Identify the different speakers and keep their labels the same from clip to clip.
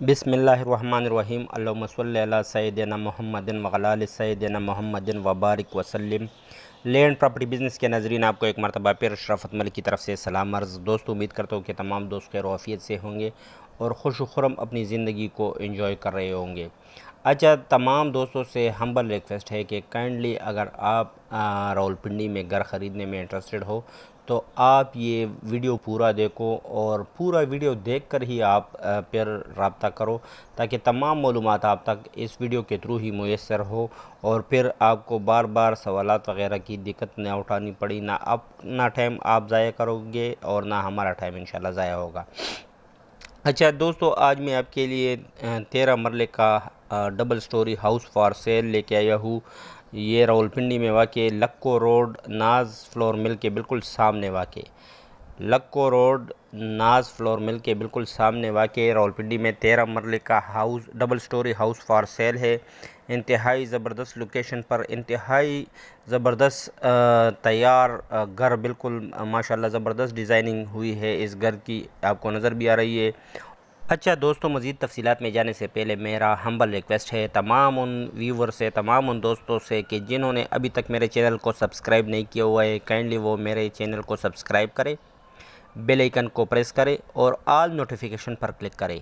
Speaker 1: बिस्मिल्लाहिर्रहमानिर्रहीम अल्लाहुम्मा सल्लि अला सय्यिदिना मुहम्मदिन व अला आलि सय्यिदिना मुहम्मदिन व बारिक वसल्लिम। लैंड प्रॉपर्टी बिज़नेस के नज़रीन आपको एक मरतबा फिर अशरफ़त मलिक की तरफ से सलाम अर्ज़। दोस्तों, उम्मीद करता हूँ कि तमाम दोस्त खैर आफियत से होंगे और खुश खुरम अपनी ज़िंदगी को एंजॉय कर रहे होंगे। अच्छा, तमाम दोस्तों से हम्बल रिक्वेस्ट है कि काइंडली अगर आप रावलपिंडी में घर ख़रीदने में इंटरेस्टेड हो तो आप ये वीडियो पूरा देखो और पूरा वीडियो देखकर ही आप फिर रब्ता करो, ताकि तमाम मालूमात आप तक इस वीडियो के थ्रू ही मुयस्सर हो और फिर आपको बार बार सवालात वगैरह की दिक्कत ना उठानी पड़ी। ना टाइम आप ज़ाया करोगे और ना हमारा टाइम इंशाल्लाह ज़ाया होगा। अच्छा दोस्तों, आज मैं आपके लिए 13 मरले का double storey house for sale लेके आया हूँ। ये रावलपिंडी में वाक़ लक्को रोड नाज फ्लोर मिल के बिल्कुल सामने वाक़ लक्को रोड नाज फ्लोर मिल के बिल्कुल सामने वाक़ रावलपिंडी में 13 मरले का house double storey house for sale है। इंतहाई ज़बरदस्त लोकेशन पर इंतहाई ज़बरदस्त तैयार घर, बिल्कुल माशाल्लाह ज़बरदस्त डिज़ाइनिंग हुई है इस घर की, आपको नज़र भी आ रही है। अच्छा दोस्तों, मज़ीद तफसीलात में जाने से पहले मेरा हम्बल रिक्वेस्ट है तमाम उन व्यूवर से, तमाम उन दोस्तों से कि जिन्होंने अभी तक मेरे चैनल को सब्सक्राइब नहीं किया हुआ है, काइंडली वो मेरे चैनल को सब्सक्राइब करें, बेल आइकन को प्रेस करें और ऑल नोटिफिकेशन पर क्लिक करें,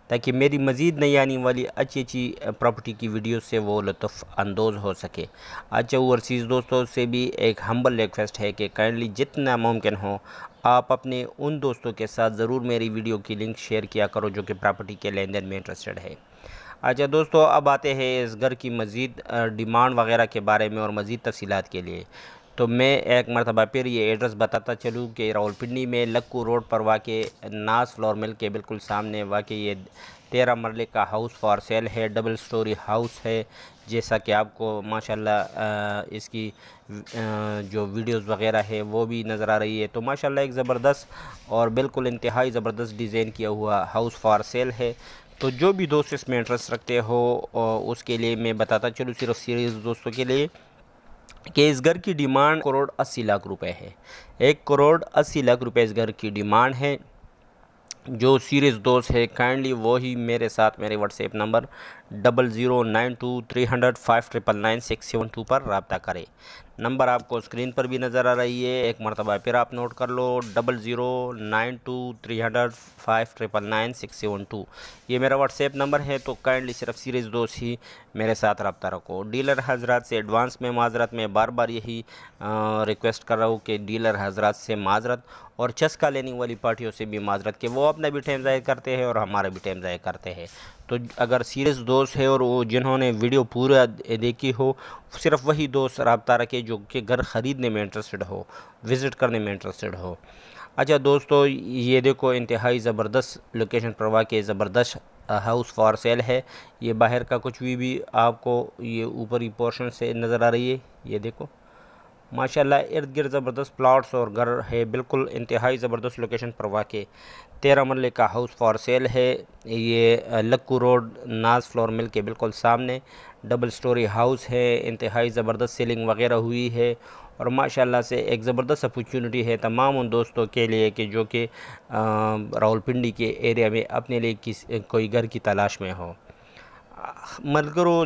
Speaker 1: ताकि मेरी मज़ीद नई आने वाली अच्छी अच्छी प्रॉपर्टी की वीडियो से वो लुत्फ़ अंदोज़ हो सके। अच्छा, ओवरसीज़ दोस्तों से भी एक हम्बल रिक्वेस्ट है कि काइंडली जितना मुमकिन हो आप अपने उन दोस्तों के साथ ज़रूर मेरी वीडियो की लिंक शेयर किया करो जो कि प्रॉपर्टी के लेन देन में इंटरेस्टेड है। अच्छा दोस्तों, अब आते हैं इस घर की मज़ीद डिमांड वगैरह के बारे में और मज़ीद तफसीलात के लिए। तो मैं एक मरतबा फिर ये एड्रेस बताता चलूँ कि रावलपिंडी में लक्कू रोड पर वाक़ नाज फ्लोर मिल के बिल्कुल सामने वाक़ ये 13 मरले का हाउस फॉर सेल है, डबल स्टोरी हाउस है। जैसा कि आपको माशाल्लाह इसकी जो वीडियोस वगैरह है वो भी नज़र आ रही है, तो माशाल्लाह एक ज़बरदस्त और बिल्कुल इंतहाई ज़बरदस्त डिज़ाइन किया हुआ हाउस फॉर सेल है। तो जो भी दोस्त इसमें इंटरेस्ट रखते हो उसके लिए मैं बताता चलूँ, सिर्फ सीरीज़ दोस्तों के लिए, कि इस घर की डिमांड 1,80,00,000 रुपए है। 1,80,00,000 रुपए इस घर की डिमांड है। जो सीरीज़ दोस्त है काइंडली वो ही मेरे साथ मेरे व्हाट्सएप नंबर 00923005999672 पर रब्ता करें। नंबर आपको स्क्रीन पर भी नज़र आ रही है, एक मरतबा फिर आप नोट कर लो 00923005999672। ये मेरा व्हाट्सएप नंबर है। तो काइंडली सिर्फ सीरीज़ दोस्त ही मेरे साथ रब्ता रखो। डीलर हजरात से एडवांस में माजरत, मैं बार बार यही रिक्वेस्ट कर रहा हूँ कि डीलर हजरात से माजरत और चस्का लेने वाली पार्टियों से भी माजरत, कि वो अपना भी टाइम ज़ाया करते हैं और हमारा भी टाइम ज़ाया करते हैं। तो अगर सीरियस दोस्त है और वो जिन्होंने वीडियो पूरा देखी हो, सिर्फ वही दोस्त रब्ता रखे जो कि घर ख़रीदने में इंटरेस्टेड हो, विज़िट करने में इंटरेस्टेड हो। अच्छा दोस्तों, ये देखो इंतहाई ज़बरदस्त लोकेशन पर वाक़ ज़बरदस्त हाउस फॉर सेल है। ये बाहर का कुछ भी आपको ये ऊपरी पोर्शन से नज़र आ रही है, ये देखो माशाल्लाह इर्द गिर्द ज़बरदस्त प्लॉट्स और घर है, बिल्कुल इंतहाई ज़बरदस्त लोकेशन पर वाक़ 13 मरले का हाउस फॉर सेल है। ये लक्कू रोड नाज फ्लोर मिल के बिल्कुल सामने डबल स्टोरी हाउस है। इंतहाई ज़बरदस्त सीलिंग वगैरह हुई है और माशाल्लाह से एक ज़बरदस्त अपॉर्चुनिटी है तमाम उन दोस्तों के लिए कि जो कि रावलपिंडी के एरिया में अपने लिए कोई घर की तलाश में हो। मलगरो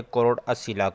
Speaker 1: 1,80,00,000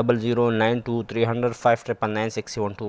Speaker 1: 00923005999672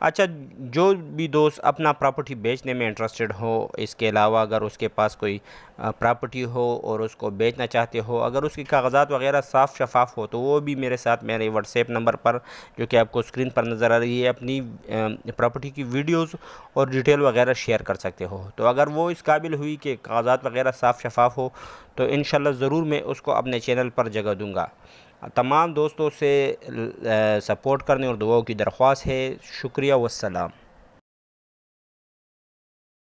Speaker 1: अच्छा, जो भी दोस्त अपना प्रॉपर्टी बेचने में इंटरेस्टेड हो, इसके अलावा अगर उसके पास कोई प्रॉपर्टी हो और उसको बेचना चाहते हो, अगर उसके कागजात वगैरह साफ़ शफाफ हो, तो वो भी मेरे साथ मेरे व्हाट्सएप नंबर पर, जो कि आपको स्क्रीन पर नज़र आ रही है, अपनी प्रॉपर्टी की वीडियोस और डिटेल वगैरह शेयर कर सकते हो। तो अगर वो इस काबिल हुई कि कागजात वगैरह साफ़ शफाफ हो, तो इंशाल्लाह ज़रूर मैं उसको अपने चैनल पर जगह दूँगा। तमाम दोस्तों से सपोर्ट करने और दुआओं की दरख्वास्त है। शुक्रिया वस्सलाम।